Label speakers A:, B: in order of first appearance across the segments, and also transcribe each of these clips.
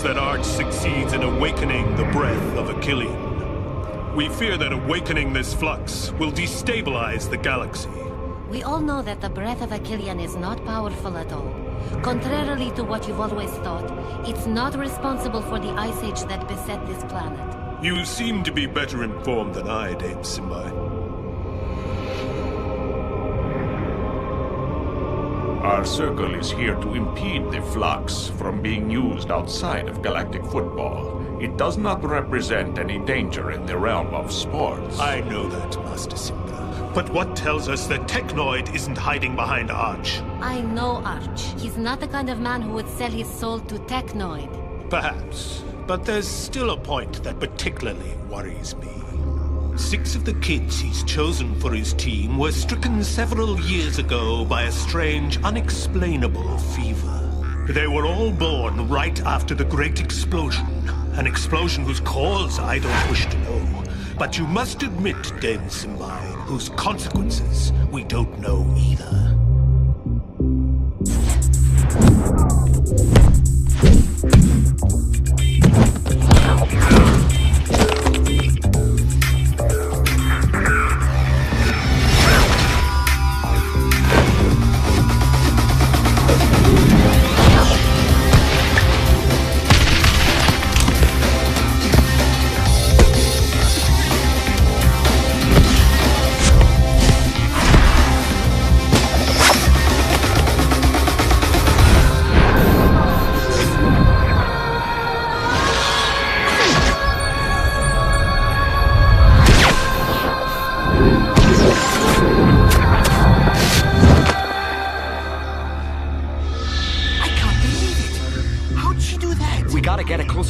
A: seems that Aarch succeeds in awakening the breath of Akillian. We fear that awakening this flux will destabilize the galaxy.
B: We all know that the breath of Akillian is not powerful at all. Contrarily to what you've always thought, it's not responsible for the ice age that beset this planet.
A: You seem to be better informed than I, Dame Simbai.
C: Our circle is here to impede the flux from being used outside of galactic football. It does not represent any danger in the realm of sports.
A: I know that, Master Simba. But what tells us that Technoid isn't hiding behind Aarch?
B: I know Aarch. He's not the kind of man who would sell his soul to Technoid.
A: Perhaps. But there's still a point that particularly worries me. 6 of the kids he's chosen for his team were stricken several years ago by a strange, unexplainable fever. They were all born right after the Great Explosion. An explosion whose cause I don't wish to know. But you must admit, Dame Simbai, whose consequences we don't know either.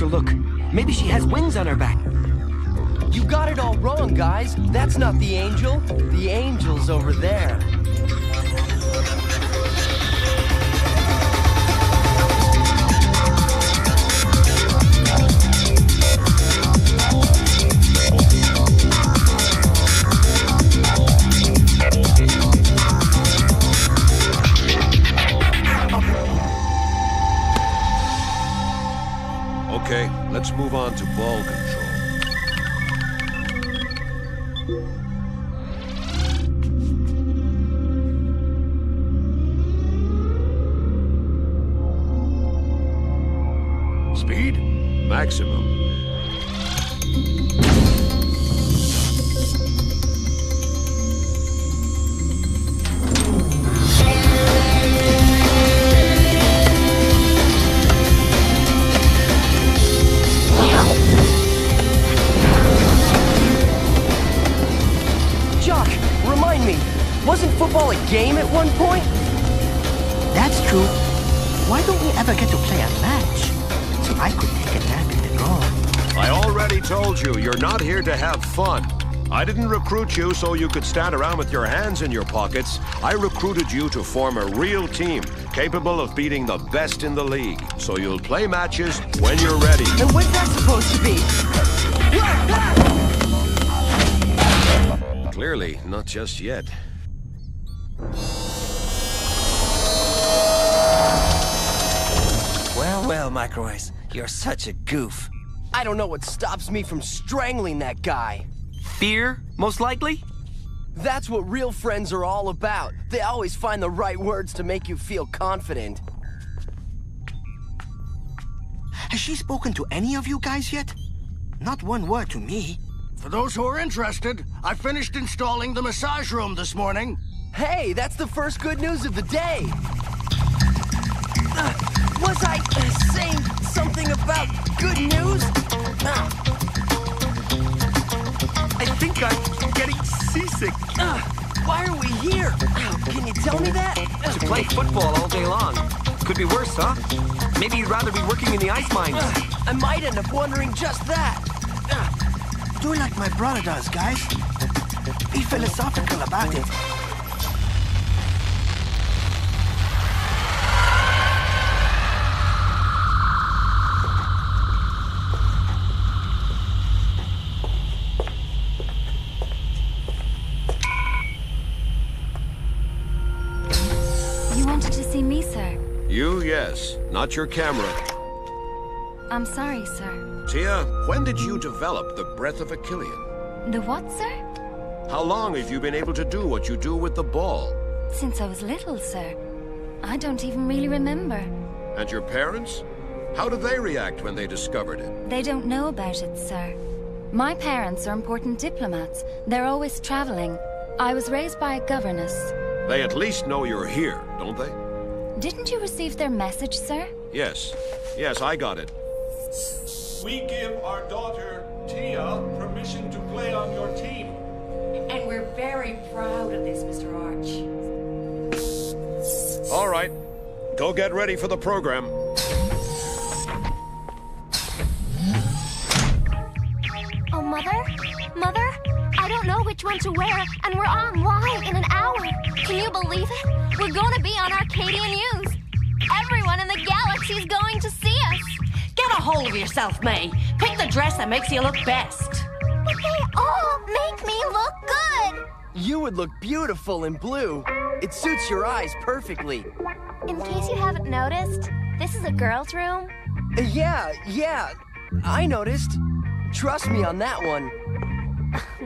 D: Look, maybe she has wings on her back.
E: You got it all wrong, guys. That's not the angel. The angel's over there.
F: Okay, let's move on to ball control. Speed? Maximum.
E: Wasn't football a game at one point?
D: That's true. Why don't we ever get to play a match? So I could take a nap in the draw.
F: I already told you, you're not here to have fun. I didn't recruit you so you could stand around with your hands in your pockets. I recruited you to form a real team, capable of beating the best in the league. So you'll play matches when you're ready.
E: And what's that supposed to be?
F: Clearly, not just yet.
E: Well, Micro Ice, you're such a goof. I don't know what stops me from strangling that guy.
D: Fear, most likely?
E: That's what real friends are all about. They always find the right words to make you feel confident.
D: Has she spoken to any of you guys yet? Not one word to me.
G: For those who are interested, I finished installing the massage room this morning.
E: Hey, that's the first good news of the day. Was I saying something about good news?
D: I think I'm getting seasick.
E: Why are we here? Can you tell me that?
D: To play football all day long. Could be worse, huh? Maybe you'd rather be working in the ice mines.
E: I might end up wondering just that.
D: Do like my brother does, guys. Be philosophical about it.
B: You wanted to see me, sir?
F: You, yes. Not your camera.
H: I'm sorry, sir.
F: Tia, when did you develop the breath of Akillian?
H: The what, sir?
F: How long have you been able to do what you do with the ball?
H: Since I was little, sir. I don't even really remember.
F: And your parents? How did they react when they discovered it?
H: They don't know about it, sir. My parents are important diplomats. They're always traveling. I was raised by a governess.
F: They at least know you're here, don't they?
H: Didn't you receive their message, sir?
F: Yes. Yes, I got it.
C: We give our daughter, Tia, permission to play on your team.
I: And we're very proud of this, Mr. Aarch.
F: All right. Go get ready for the program.
J: Oh, Mother? Mother? I don't know which one to wear, and we're online in an hour. Can you believe it? We're going to be on Arcadian News. Everyone in the galaxy is going to see us.
I: Get a hold of yourself, May. Pick the dress that makes you look best.
J: But they all make me look good.
E: You would look beautiful in blue. It suits your eyes perfectly.
J: In case you haven't noticed, this is a girl's room.
E: Yeah. I noticed. Trust me on that one.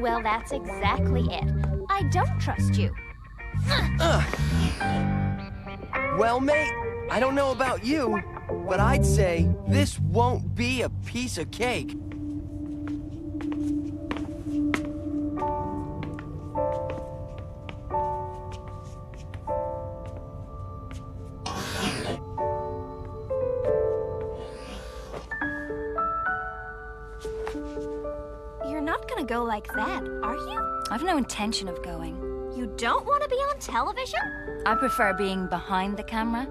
J: Well, that's exactly it. I don't trust you.
E: Well, mate, I don't know about you, but I'd say this won't be a piece of cake.
J: You're not gonna go like that, are you?
H: I've no intention of going.
J: You don't want to be on television?
H: I prefer being behind the camera.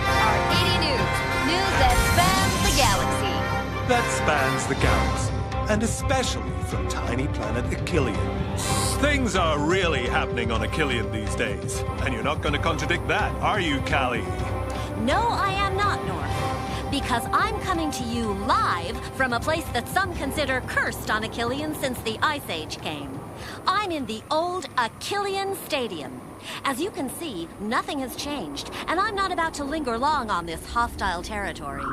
B: Arcadian News. News that spans the galaxy.
A: That spans the galaxy, and especially from tiny planet Akillian. Things are really happening on Akillian these days, and you're not going to contradict that, are you, Callie?
B: No, I am not, North. Because I'm coming to you live from a place that some consider cursed on Akillian since the Ice Age came. I'm in the old Akillian Stadium. As you can see, nothing has changed, and I'm not about to linger long on this hostile territory.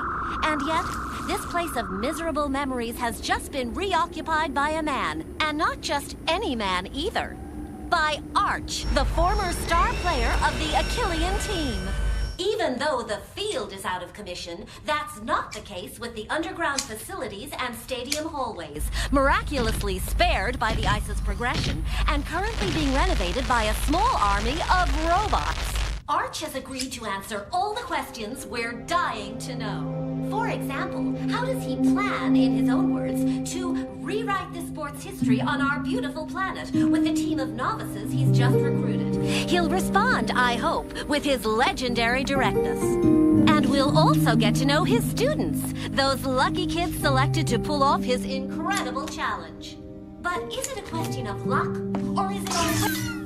B: And yet, this place of miserable memories has just been reoccupied by a man, and not just any man either. By Aarch, the former star player of the Akillian team. Even though the field is out of commission, that's not the case with the underground facilities and stadium hallways, miraculously spared by the ice's progression, and currently being renovated by a small army of robots. Aarch has agreed to answer all the questions we're dying to know. For example, how does he plan, in his own words, to rewrite the sport's history on our beautiful planet with the team of novices he's just recruited? He'll respond, I hope, with his legendary directness. And we'll also get to know his students, those lucky kids selected to pull off his incredible challenge. But is it a question of luck, or is it all...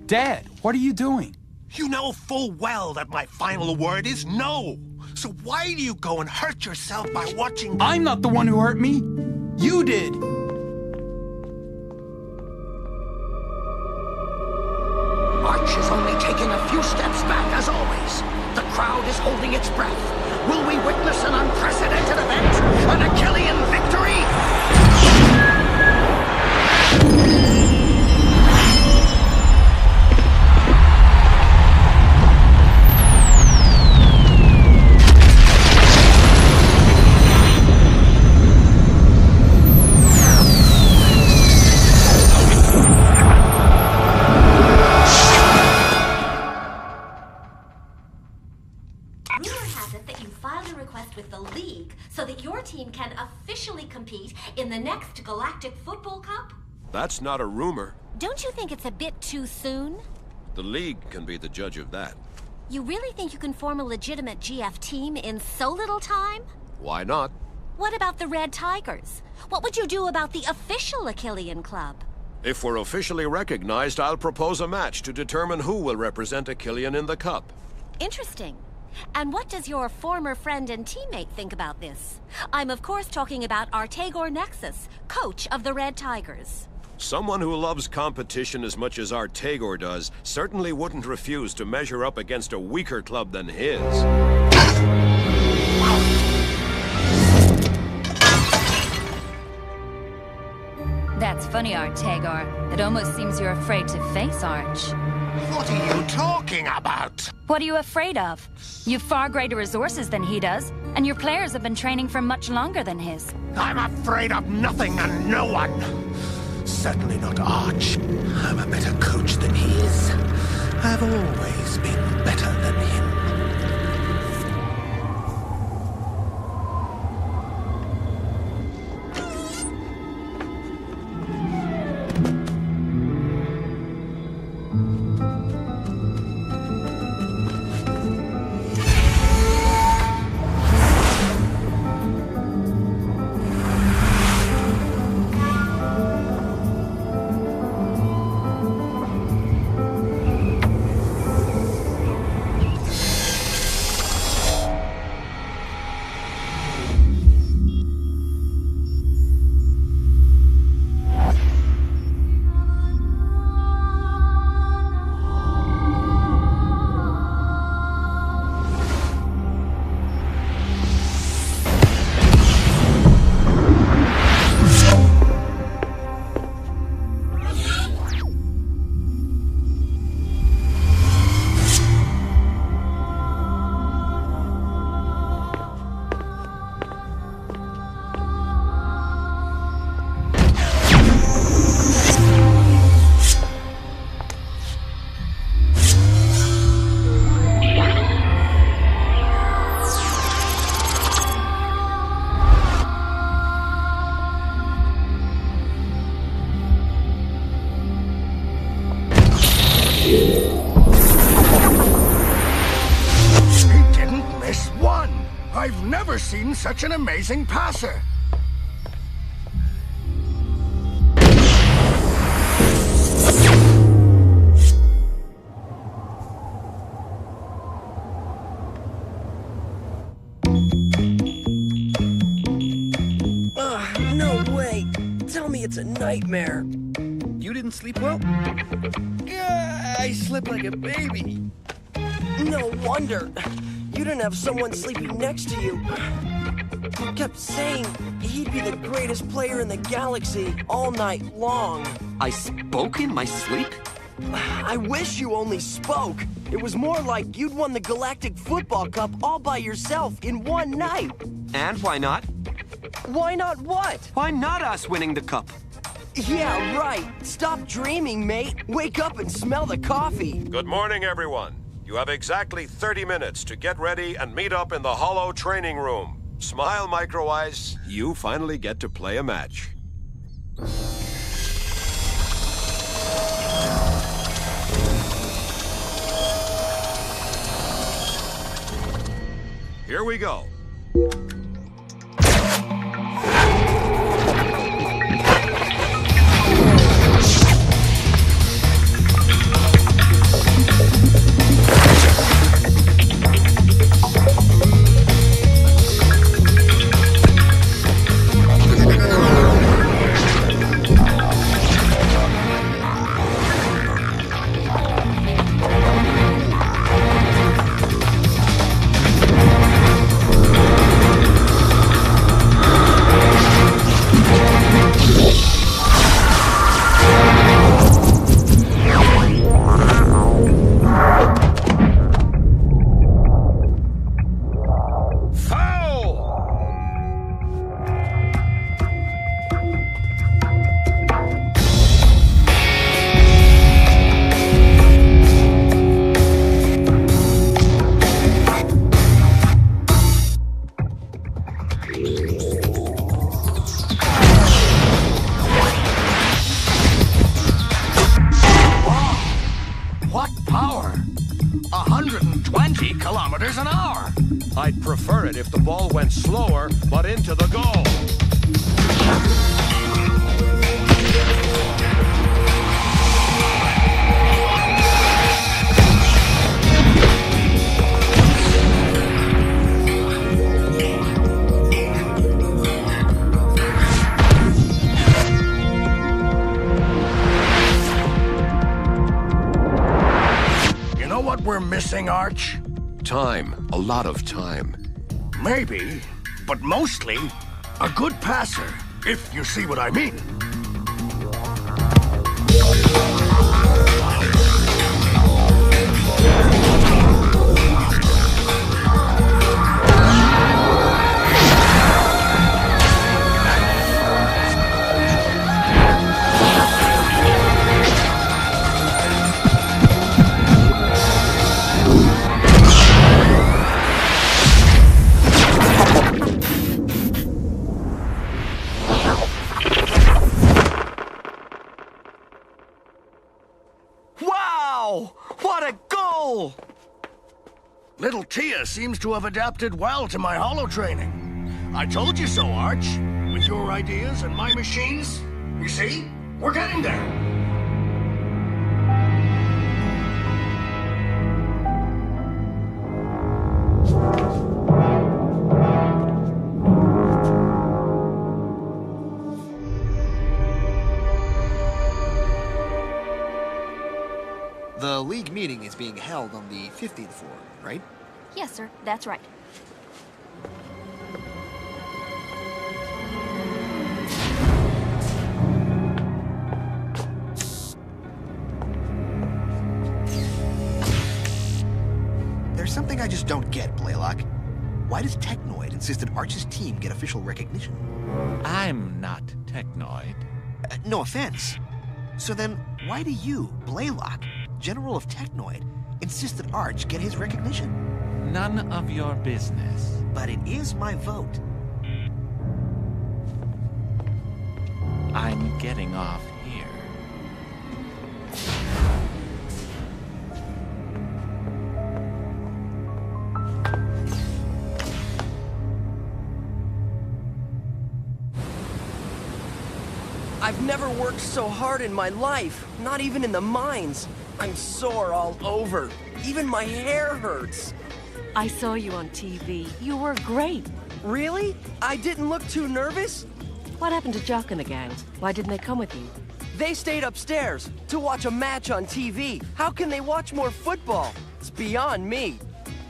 K: Dad, what are you doing?
A: You know full well that my final word is no. So why do you go and hurt yourself by watching...
K: I'm not the one who hurt me. You did.
G: Aarch is only taking a few steps back, as always. The crowd is holding its breath. Will we witness an unprecedented event? An Akillian victory?
B: with the League so that your team can officially compete in the next Galactic Football Cup?
F: That's not a rumor.
B: Don't you think it's a bit too soon?
F: The League can be the judge of that.
B: You really think you can form a legitimate GF team in so little time?
F: Why not?
B: What about the Red Tigers? What would you do about the official Akillian Club?
F: If we're officially recognized, I'll propose a match to determine who will represent Akillian in the Cup.
B: Interesting. And what does your former friend and teammate think about this? I'm of course talking about Artagor Nexus, coach of the Red Tigers.
F: Someone who loves competition as much as Artagor does certainly wouldn't refuse to measure up against a weaker club than his.
H: That's funny, Artagor. It almost seems you're afraid to face Aarch.
G: What are you talking about?
H: What are you afraid of? You've far greater resources than he does, and your players have been training for much longer than his.
G: I'm afraid of nothing and no one.
A: Certainly not Aarch. I'm a better coach than he is. I've always been better than him.
G: I've never seen such an amazing passer.
E: No way. Tell me it's a nightmare.
K: You didn't sleep well?
E: I slept like a baby. No wonder. You didn't have someone sleeping next to you. You kept saying he'd be the greatest player in the galaxy all night long.
L: I spoke in my sleep?
E: I wish you only spoke. It was more like you'd won the Galactic Football Cup all by yourself in one night.
L: And why not?
E: Why not what?
L: Why not us winning the cup?
E: Yeah, right. Stop dreaming, mate. Wake up and smell the coffee.
F: Good morning, everyone. You have exactly 30 minutes to get ready and meet up in the Hollow training room. Smile, Micro Eyes. You finally get to play a match. Here we go. I'd prefer it if the ball went slower, but into the goal.
G: missing, Aarch?
F: Time. A lot of time.
G: Maybe, but mostly a good passer, if you see what I mean.
E: What a goal!
G: Little Tia seems to have adapted well to my holo training. I told you so, Aarch. With your ideas and my machines, you see, we're getting there.
K: The league meeting is being held on the 50th floor, right?
J: Yes, sir. That's right.
K: There's something I just don't get, Blaylock. Why does Technoid insist that Aarch's team get official recognition?
C: I'm not Technoid.
K: No offense. So then, why do you, Blaylock, General of Technoid, insist that Aarch get his recognition?
C: None of your business.
K: But it is my vote.
C: I'm getting off here.
E: I've never worked so hard in my life, not even in the mines. I'm sore all over. Even my hair hurts.
I: I saw you on TV. You were great.
E: Really? I didn't look too nervous?
I: What happened to Jock and the gang? Why didn't they come with you?
E: They stayed upstairs to watch a match on TV. How can they watch more football? It's beyond me.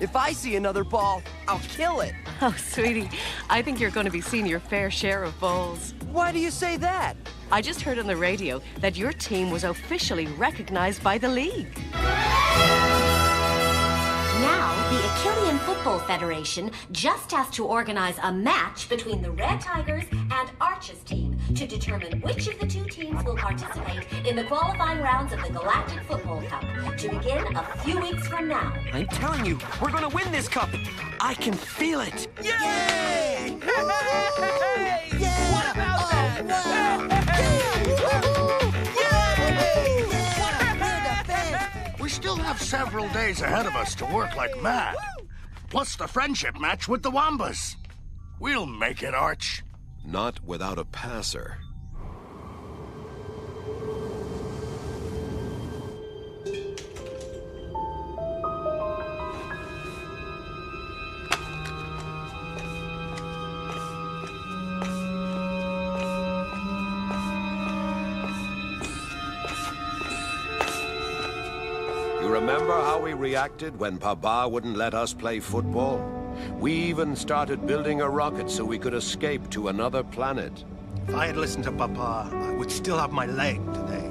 E: If I see another ball, I'll kill it.
I: Oh, sweetie, I think you're going to be seeing your fair share of balls.
E: Why do you say that?
I: I just heard on the radio that your team was officially recognized by the league.
B: Now, the Akillian Football Federation just has to organize a match between the Red Tigers and Aarch's team to determine which of the two teams will participate in the qualifying rounds of the Galactik Football Cup, to begin a few weeks from now.
L: I'm telling you, we're gonna win this cup. I can feel it.
E: Yay! Hey! Yeah! What about that?
G: We still have several days ahead of us to work like mad. Plus the friendship match with the Wombas. We'll make it, Aarch.
F: Not without a passer. You remember how we reacted when Papa wouldn't let us play football? We even started building a rocket so we could escape to another planet.
A: If I had listened to Papa, I would still have my leg today.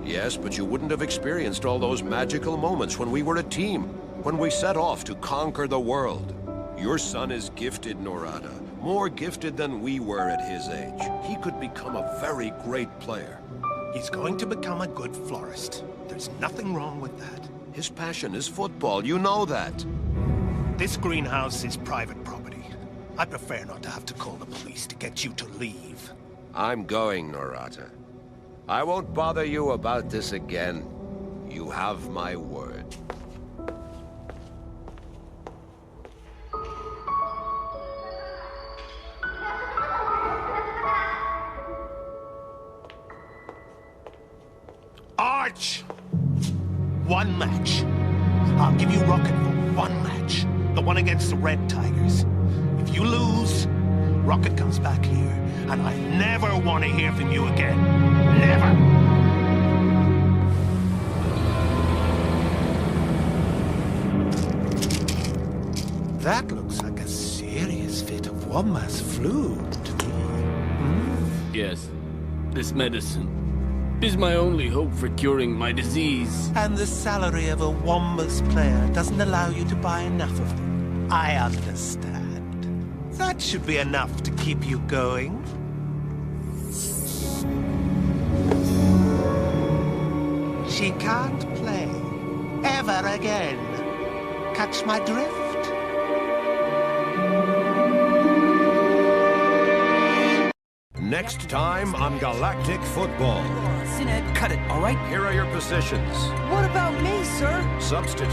F: Yes, but you wouldn't have experienced all those magical moments when we were a team, when we set off to conquer the world. Your son is gifted, Norada. More gifted than we were at his age. He could become a very great player.
A: He's going to become a good florist. There's nothing wrong with that.
F: His passion is football, you know that.
A: This greenhouse is private property. I prefer not to have to call the police to get you to leave.
F: I'm going, Norata. I won't bother you about this again. You have my word.
A: Aarch! One match. I'll give you Rocket for one match. The one against the Red Tigers. If you lose, Rocket comes back here, and I never want to hear from you again. Never! That looks like a serious fit of Womma's fluid to me.
M: Yes, this medicine is my only hope for curing my disease.
A: And the salary of a Womba's player doesn't allow you to buy enough of them. I understand. That should be enough to keep you going. She can't play. Ever again. Catch my drift?
F: Next time on Galactic Football.
L: Sined, cut it, all right?
F: Here are your positions.
E: What about me, sir?
F: Substitute.